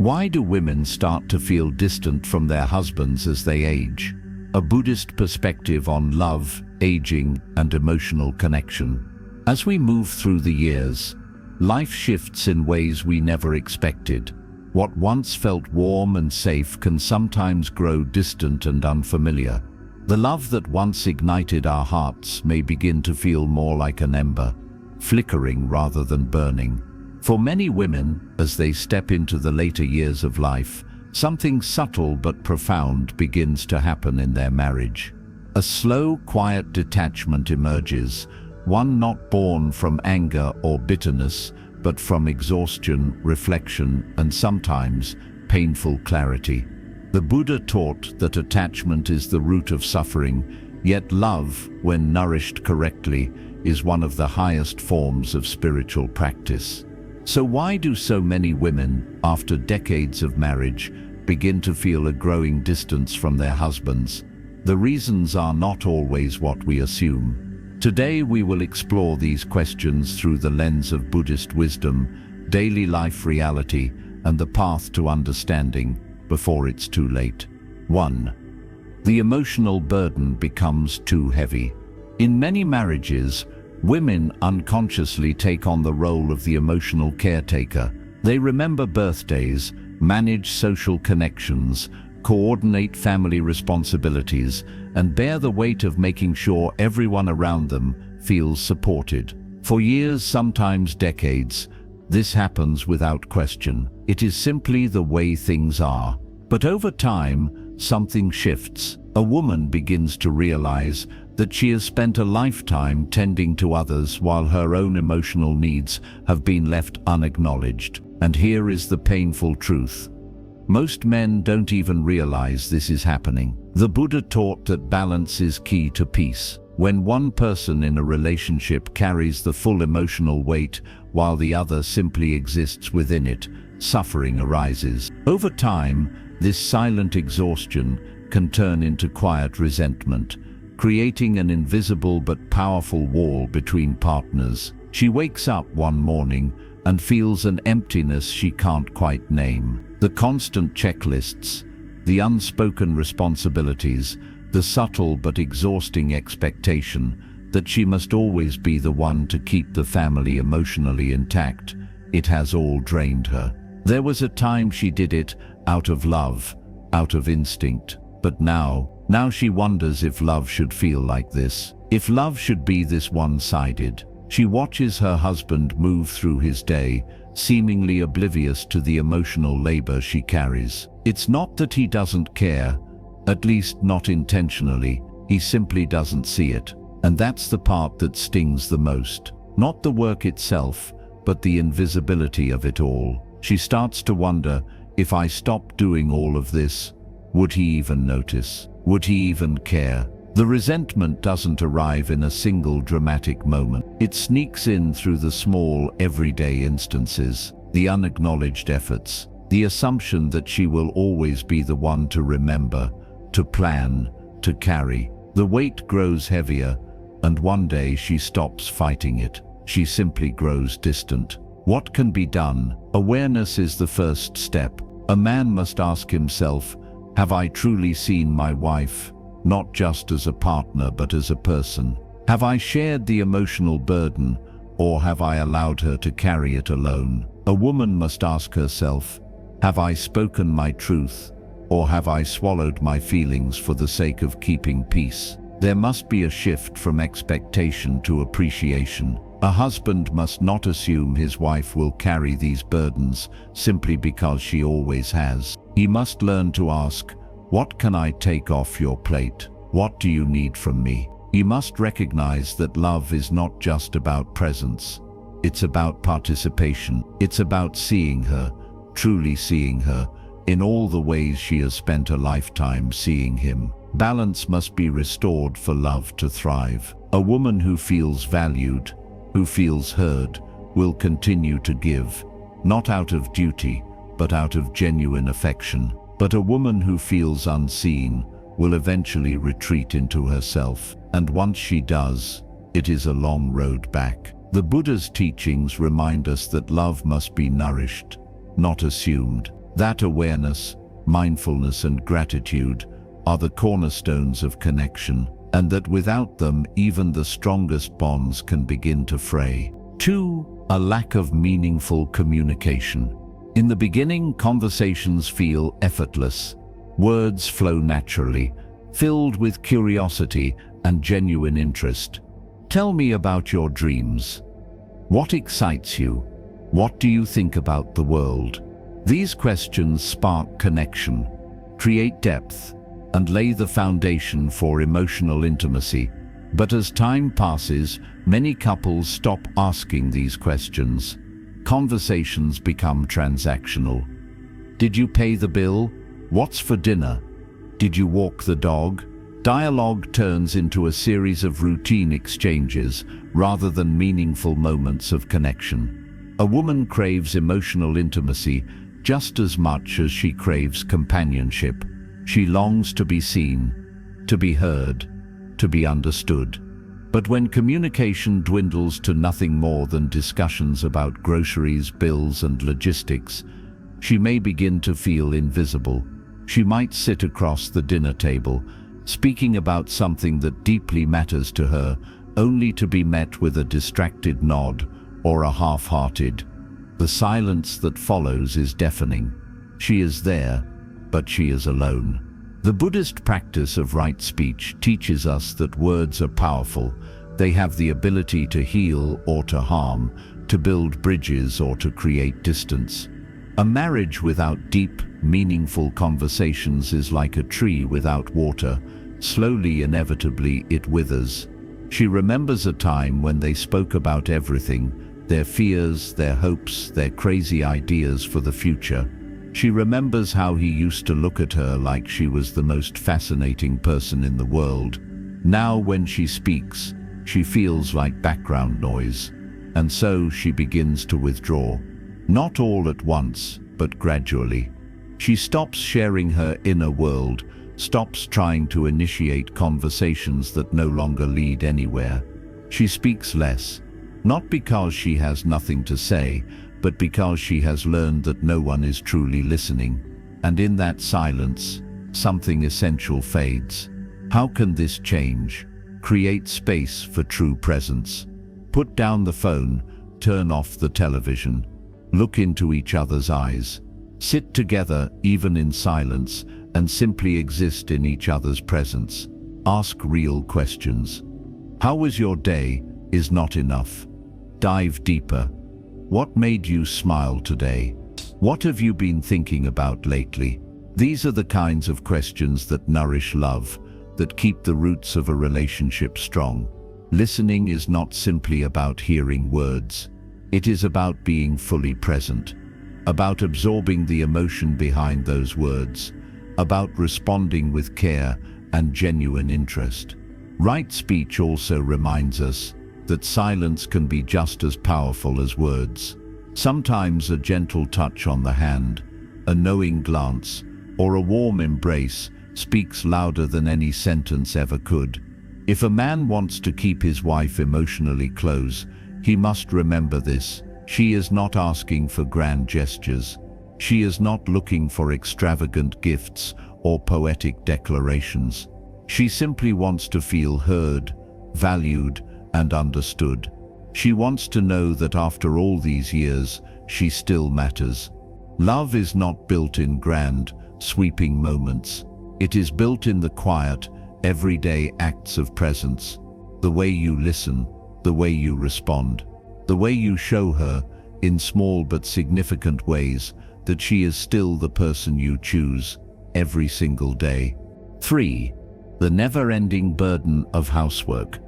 Why do women start to feel distant from their husbands as they age? A Buddhist perspective on love, aging, and emotional connection. As we move through the years, life shifts in ways we never expected. What once felt warm and safe can sometimes grow distant and unfamiliar. The love that once ignited our hearts may begin to feel more like an ember, flickering rather than burning. For many women, as they step into the later years of life, something subtle but profound begins to happen in their marriage. A slow, quiet detachment emerges, one not born from anger or bitterness, but from exhaustion, reflection, and sometimes painful clarity. The Buddha taught that attachment is the root of suffering, yet love, when nourished correctly, is one of the highest forms of spiritual practice. So why do so many women, after decades of marriage, begin to feel a growing distance from their husbands? The reasons are not always what we assume. Today we will explore these questions through the lens of Buddhist wisdom, daily life reality, and the path to understanding before it's too late. 1. The emotional burden becomes too heavy. In many marriages, women unconsciously take on the role of the emotional caretaker. They remember birthdays, manage social connections, coordinate family responsibilities, and bear the weight of making sure everyone around them feels supported. For years, sometimes decades, this happens without question. It is simply the way things are. But over time, something shifts. A woman begins to realize that she has spent a lifetime tending to others while her own emotional needs have been left unacknowledged. And here is the painful truth. Most men don't even realize this is happening. The Buddha taught that balance is key to peace. When one person in a relationship carries the full emotional weight while the other simply exists within it, suffering arises. Over time, this silent exhaustion can turn into quiet resentment, creating an invisible but powerful wall between partners. She wakes up one morning and feels an emptiness she can't quite name. The constant checklists, the unspoken responsibilities, the subtle but exhausting expectation that she must always be the one to keep the family emotionally intact, it has all drained her. There was a time she did it out of love, out of instinct, but now she wonders if love should feel like this, if love should be this one-sided. She watches her husband move through his day, seemingly oblivious to the emotional labor she carries. It's not that he doesn't care, at least not intentionally, he simply doesn't see it. And that's the part that stings the most. Not the work itself, but the invisibility of it all. She starts to wonder, if I stop doing all of this, would he even notice? Would he even care? The resentment doesn't arrive in a single dramatic moment. It sneaks in through the small, everyday instances, the unacknowledged efforts, the assumption that she will always be the one to remember, to plan, to carry. The weight grows heavier, and one day she stops fighting it. She simply grows distant. What can be done? Awareness is the first step. A man must ask himself, have I truly seen my wife, not just as a partner but as a person? Have I shared the emotional burden, or have I allowed her to carry it alone? A woman must ask herself, have I spoken my truth, or have I swallowed my feelings for the sake of keeping peace? There must be a shift from expectation to appreciation. A husband must not assume his wife will carry these burdens simply because she always has. He must learn to ask, what can I take off your plate? What do you need from me? He must recognize that love is not just about presence. It's about participation. It's about seeing her, truly seeing her, in all the ways she has spent a lifetime seeing him. Balance must be restored for love to thrive. A woman who feels valued, who feels heard, will continue to give, not out of duty, but out of genuine affection. But a woman who feels unseen will eventually retreat into herself, and once she does, it is a long road back. The Buddha's teachings remind us that love must be nourished, not assumed. That awareness, mindfulness and gratitude are the cornerstones of connection, and that without them even the strongest bonds can begin to fray. 2. A lack of meaningful communication. In the beginning, conversations feel effortless. Words flow naturally, filled with curiosity and genuine interest. Tell me about your dreams. What excites you? What do you think about the world? These questions spark connection, create depth, and lay the foundation for emotional intimacy. But as time passes, many couples stop asking these questions. Conversations become transactional. Did you pay the bill? What's for dinner? Did you walk the dog? Dialogue turns into a series of routine exchanges rather than meaningful moments of connection. A woman craves emotional intimacy just as much as she craves companionship. She longs to be seen, to be heard, to be understood. But when communication dwindles to nothing more than discussions about groceries, bills, and logistics, she may begin to feel invisible. She might sit across the dinner table, speaking about something that deeply matters to her, only to be met with a distracted nod or a half-hearted. The silence that follows is deafening. She is there, but she is alone. The Buddhist practice of right speech teaches us that words are powerful. They have the ability to heal or to harm, to build bridges or to create distance. A marriage without deep, meaningful conversations is like a tree without water. Slowly, inevitably, it withers. She remembers a time when they spoke about everything, their fears, their hopes, their crazy ideas for the future. She remembers how he used to look at her like she was the most fascinating person in the world. Now when she speaks, she feels like background noise, and so she begins to withdraw. Not all at once, but gradually. She stops sharing her inner world, stops trying to initiate conversations that no longer lead anywhere. She speaks less, not because she has nothing to say, but because she has learned that no one is truly listening. And in that silence, something essential fades. How can this change? Create space for true presence. Put down the phone, turn off the television, look into each other's eyes. Sit together, even in silence, and simply exist in each other's presence. Ask real questions. How was your day? Is not enough. Dive deeper. What made you smile today? What have you been thinking about lately? These are the kinds of questions that nourish love, that keep the roots of a relationship strong. Listening is not simply about hearing words. It is about being fully present, about absorbing the emotion behind those words, about responding with care and genuine interest. Right speech also reminds us that silence can be just as powerful as words. Sometimes a gentle touch on the hand, a knowing glance, or a warm embrace speaks louder than any sentence ever could. If a man wants to keep his wife emotionally close, he must remember this. She is not asking for grand gestures. She is not looking for extravagant gifts or poetic declarations. She simply wants to feel heard, valued, and understood. She wants to know that after all these years, she still matters. Love is not built in grand, sweeping moments. It is built in the quiet, everyday acts of presence. The way you listen, the way you respond, the way you show her, in small but significant ways, that she is still the person you choose every single day. 3. The never-ending burden of housework.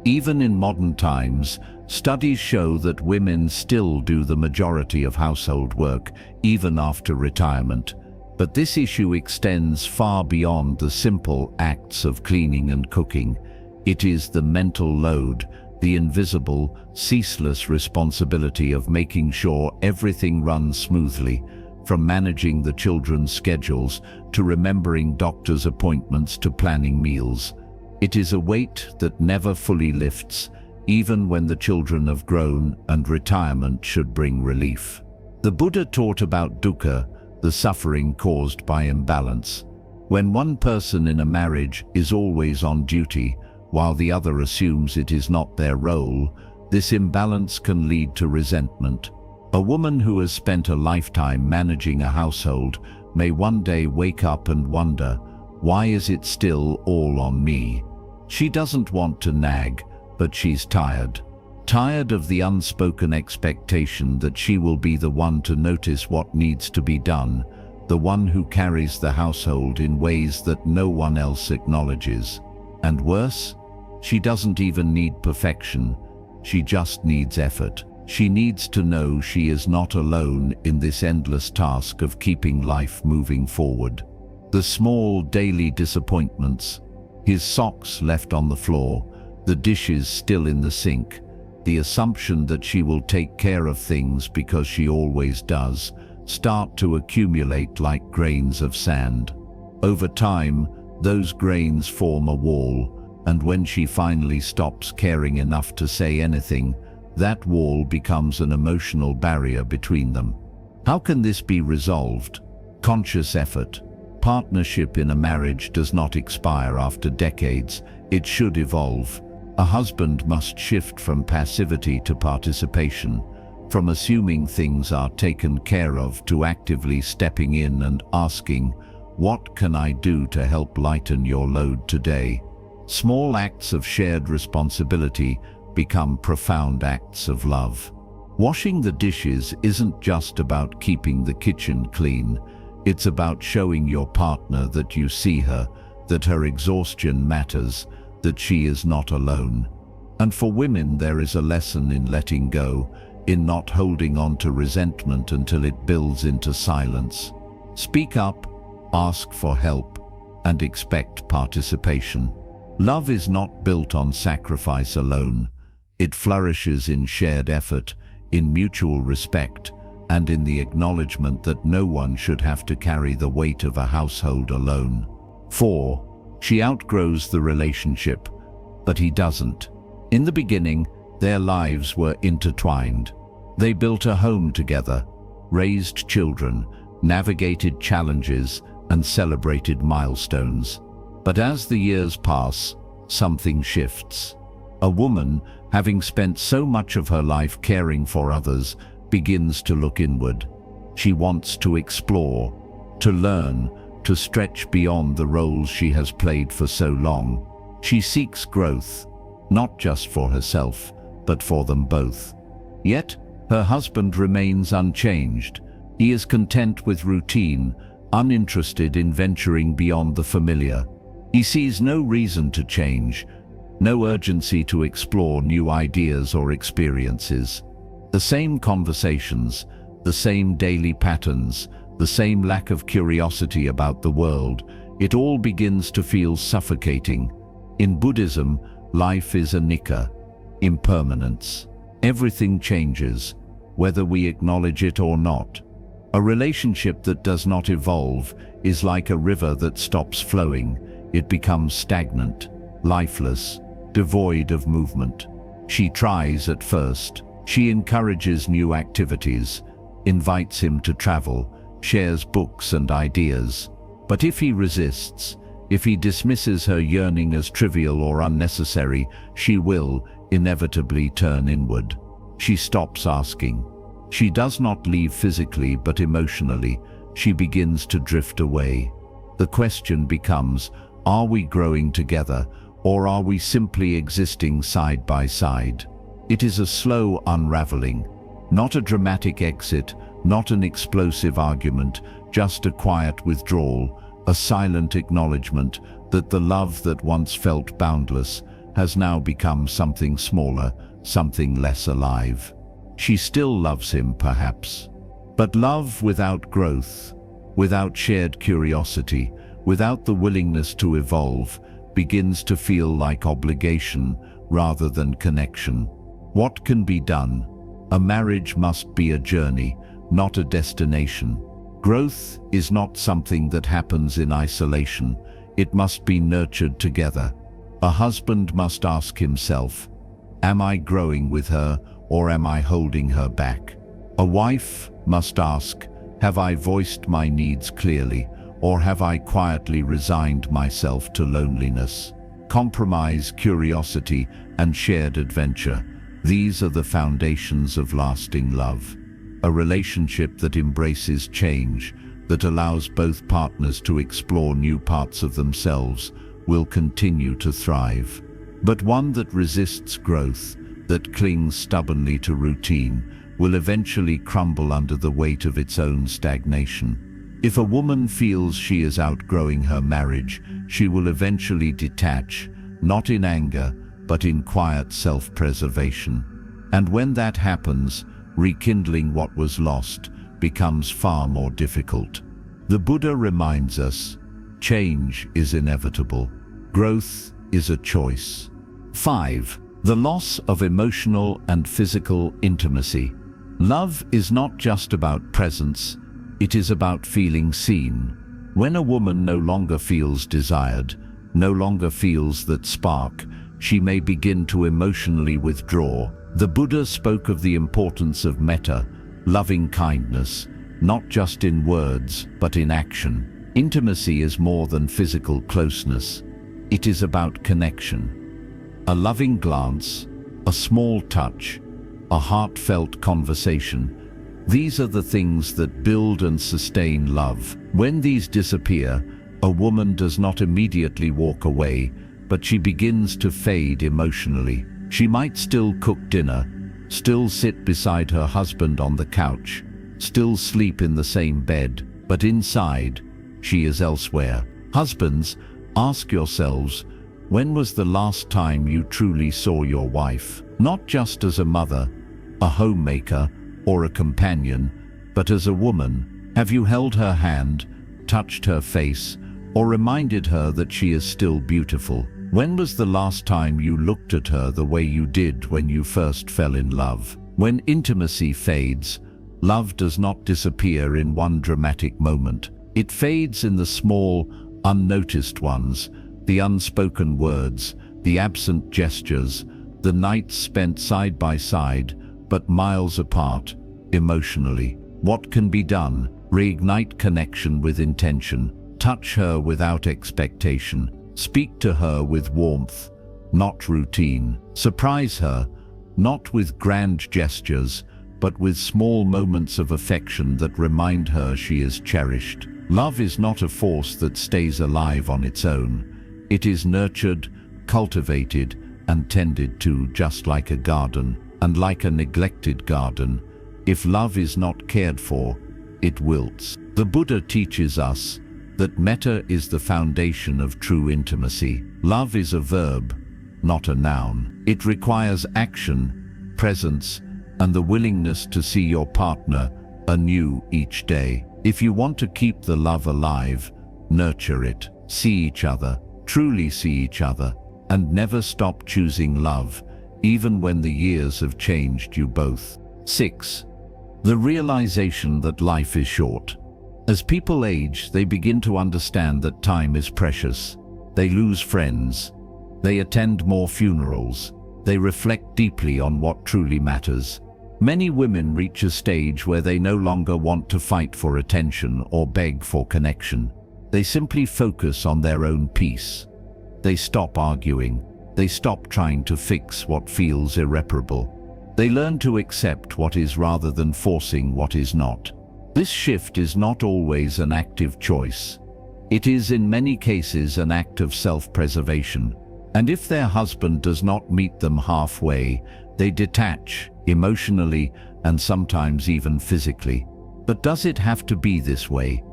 Even in modern times, studies show that women still do the majority of household work, even after retirement. But this issue extends far beyond the simple acts of cleaning and cooking. It is the mental load, the invisible, ceaseless responsibility of making sure everything runs smoothly, from managing the children's schedules to remembering doctor's appointments to planning meals. It is a weight that never fully lifts, even when the children have grown and retirement should bring relief. The Buddha taught about dukkha, the suffering caused by imbalance. When one person in a marriage is always on duty, while the other assumes it is not their role, this imbalance can lead to resentment. A woman who has spent a lifetime managing a household may one day wake up and wonder, why is it still all on me? She doesn't want to nag, but she's tired. Tired of the unspoken expectation that she will be the one to notice what needs to be done, the one who carries the household in ways that no one else acknowledges. And worse, she doesn't even need perfection, she just needs effort. She needs to know she is not alone in this endless task of keeping life moving forward. The small daily disappointments, his socks left on the floor, the dishes still in the sink, the assumption that she will take care of things because she always does, start to accumulate like grains of sand. Over time, those grains form a wall, and when she finally stops caring enough to say anything, that wall becomes an emotional barrier between them. How can this be resolved? Conscious effort. Partnership in a marriage does not expire after decades, it should evolve. A husband must shift from passivity to participation, from assuming things are taken care of to actively stepping in and asking, "What can I do to help lighten your load today?" Small acts of shared responsibility become profound acts of love. Washing the dishes isn't just about keeping the kitchen clean, it's about showing your partner that you see her, that her exhaustion matters, that she is not alone. And for women, there is a lesson in letting go, in not holding on to resentment until it builds into silence. Speak up, ask for help, and expect participation. Love is not built on sacrifice alone. It flourishes in shared effort, in mutual respect, and in the acknowledgement that no one should have to carry the weight of a household alone. 4. She outgrows the relationship, but he doesn't. In the beginning, their lives were intertwined. They built a home together, raised children, navigated challenges, and celebrated milestones. But as the years pass, something shifts. A woman, having spent so much of her life caring for others, begins to look inward. She wants to explore, to learn, to stretch beyond the roles she has played for so long. She seeks growth, not just for herself, but for them both. Yet, her husband remains unchanged. He is content with routine, uninterested in venturing beyond the familiar. He sees no reason to change, no urgency to explore new ideas or experiences. The same conversations, the same daily patterns, the same lack of curiosity about the world, it all begins to feel suffocating. In Buddhism, life is anicca, impermanence. Everything changes, whether we acknowledge it or not. A relationship that does not evolve is like a river that stops flowing. It becomes stagnant, lifeless, devoid of movement. She tries at first. She encourages new activities, invites him to travel, shares books and ideas. But if he resists, if he dismisses her yearning as trivial or unnecessary, she will inevitably turn inward. She stops asking. She does not leave physically, but emotionally. She begins to drift away. The question becomes, are we growing together, or are we simply existing side by side? It is a slow unraveling, not a dramatic exit, not an explosive argument, just a quiet withdrawal, a silent acknowledgement that the love that once felt boundless has now become something smaller, something less alive. She still loves him, perhaps. But love without growth, without shared curiosity, without the willingness to evolve, begins to feel like obligation rather than connection. What can be done? A marriage must be a journey, not a destination. Growth is not something that happens in isolation. It must be nurtured together. A husband must ask himself, am I growing with her, or am I holding her back? A wife must ask, Have I voiced my needs clearly, or have I quietly resigned myself to loneliness? Compromise, curiosity, and shared adventure. These are the foundations of lasting love. A relationship that embraces change, that allows both partners to explore new parts of themselves, will continue to thrive. But one that resists growth, that clings stubbornly to routine, will eventually crumble under the weight of its own stagnation. If a woman feels she is outgrowing her marriage, she will eventually detach, not in anger, but in quiet self-preservation. And when that happens, rekindling what was lost becomes far more difficult. The Buddha reminds us, change is inevitable. Growth is a choice. 5. The loss of emotional and physical intimacy. Love is not just about presence, it is about feeling seen. When a woman no longer feels desired, no longer feels that spark, she may begin to emotionally withdraw. The Buddha spoke of the importance of metta, loving kindness, not just in words, but in action. Intimacy is more than physical closeness. It is about connection. A loving glance, a small touch, a heartfelt conversation. These are the things that build and sustain love. When these disappear, a woman does not immediately walk away, but she begins to fade emotionally. She might still cook dinner, still sit beside her husband on the couch, still sleep in the same bed, but inside, she is elsewhere. Husbands, ask yourselves, when was the last time you truly saw your wife? Not just as a mother, a homemaker, or a companion, but as a woman. Have you held her hand, touched her face, or reminded her that she is still beautiful? When was the last time you looked at her the way you did when you first fell in love? When intimacy fades, love does not disappear in one dramatic moment. It fades in the small, unnoticed ones, the unspoken words, the absent gestures, the nights spent side by side, but miles apart, emotionally. What can be done? Reignite connection with intention. Touch her without expectation. Speak to her with warmth, not routine. Surprise her, not with grand gestures, but with small moments of affection that remind her she is cherished. Love is not a force that stays alive on its own. It is nurtured, cultivated, and tended to, just like a garden. And like a neglected garden, if love is not cared for, it wilts. The Buddha teaches us that metta is the foundation of true intimacy. Love is a verb, not a noun. It requires action, presence, and the willingness to see your partner anew each day. If you want to keep the love alive, nurture it. See each other, truly see each other, and never stop choosing love, even when the years have changed you both. 6. The realization that life is short. As people age, they begin to understand that time is precious. They lose friends. They attend more funerals. They reflect deeply on what truly matters. Many women reach a stage where they no longer want to fight for attention or beg for connection. They simply focus on their own peace. They stop arguing. They stop trying to fix what feels irreparable. They learn to accept what is rather than forcing what is not. This shift is not always an active choice. It is in many cases an act of self-preservation. And if their husband does not meet them halfway, they detach, emotionally and sometimes even physically. But does it have to be this way?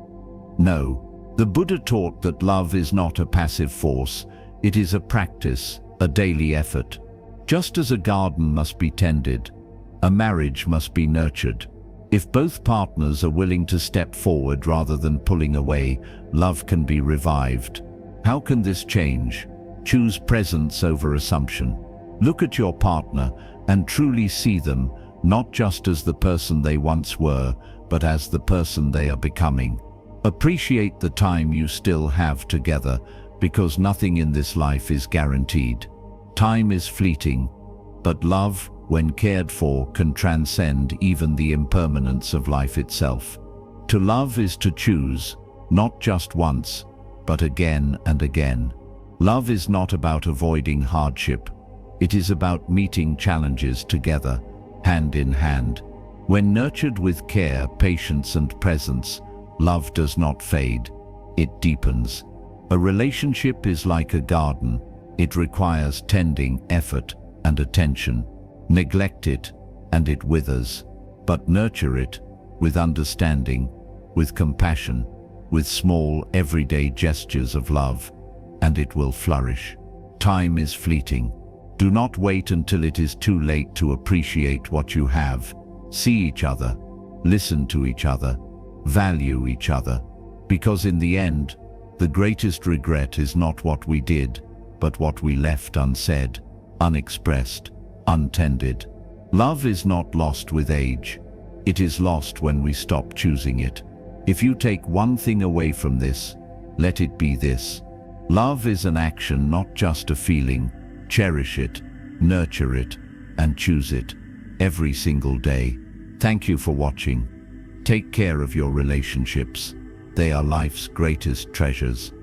No. The Buddha taught that love is not a passive force. It is a practice, a daily effort. Just as a garden must be tended, a marriage must be nurtured. If both partners are willing to step forward rather than pulling away, love can be revived. How can this change? Choose presence over assumption. Look at your partner and truly see them, not just as the person they once were, but as the person they are becoming. Appreciate the time you still have together, because nothing in this life is guaranteed. Time is fleeting, but love, when cared for, can transcend even the impermanence of life itself. To love is to choose, not just once, but again and again. Love is not about avoiding hardship. It is about meeting challenges together, hand in hand. When nurtured with care, patience, and presence, love does not fade. It deepens. A relationship is like a garden. It requires tending, effort, and attention. Neglect it, and it withers. But nurture it with understanding, with compassion, with small, everyday gestures of love, and it will flourish. Time is fleeting. Do not wait until it is too late to appreciate what you have. See each other, listen to each other, value each other, because in the end, the greatest regret is not what we did, but what we left unsaid, unexpressed, untended. Love is not lost with age. It is lost when we stop choosing it. If you take one thing away from this, let it be this. Love is an action, not just a feeling. Cherish it, nurture it, and choose it every single day. Thank you for watching. Take care of your relationships. They are life's greatest treasures.